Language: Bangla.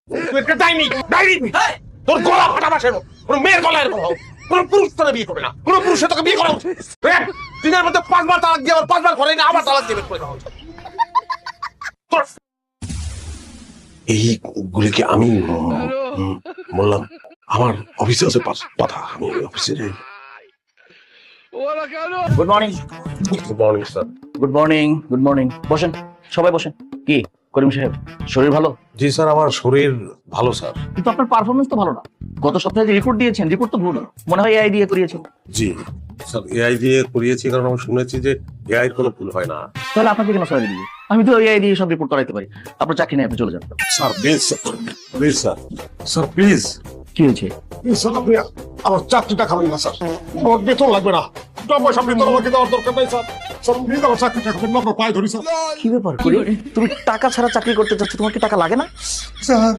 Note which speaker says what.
Speaker 1: তুই একটা ডাইনি ডাইনি তোর গলা ফাটা মাসের কোনো মেয়ের গলা এরকম হোক কোন পুরুষ তোকে বিয়ে করবে না কোন পুরুষের তোকে বিয়ে করা উচিত দিনের মধ্যে 5 বার তালাক দিয়ে আবার 5 বার ঘরে না আবার তালাক দিয়ে বের করে দেওয়া উচিত। এইগুলিকে আমি বললাম আমার অফিসে আছে কথা আমি অফিসে যাই।
Speaker 2: Good morning.
Speaker 1: Good morning sir.
Speaker 2: Good morning. Good morning. বসেন, সবাই বসেন। কি করিম সাহেব, শরীর ভালো?
Speaker 1: জি স্যার আমার শরীর ভালো স্যার।
Speaker 2: কিন্তু আপনার পারফরমেন্স তো ভালো না। গত সপ্তাহে যে রিপোর্ট দিয়েছেন, রিপোর্ট তো ভুল। মনে হয় এআই দিয়ে করিয়েছেন।
Speaker 1: জি স্যার এআই দিয়ে করিয়েছি কারণ আমি শুনেছি যে এআই কোনো ভুল হয় না।
Speaker 2: তাহলে আপনাকে কেন স্যালারি দিবে? আমি তো এআই দিয়ে সব রিপোর্ট করাইতে পারি। আপনার চাকরি নেই, আপনি চলে যান।
Speaker 1: Sir please please sir sir please
Speaker 2: কি হয়েছে?
Speaker 1: স্যার আপনি আমার চাকরিটা খাবেন না স্যার আমার বেতন লাগবে না পয়সা বেতন আমাকে দেওয়ার দরকার নাই স্যার স্যার প্লিজ আমার চাকরিটা খাবেন না আপনার পায়ে ধরি স্যার।
Speaker 2: কি ব্যাপার করি, তুমি টাকা ছাড়া চাকরি করতে চাচ্ছ, তোমার কি টাকা লাগে না?
Speaker 1: স্যার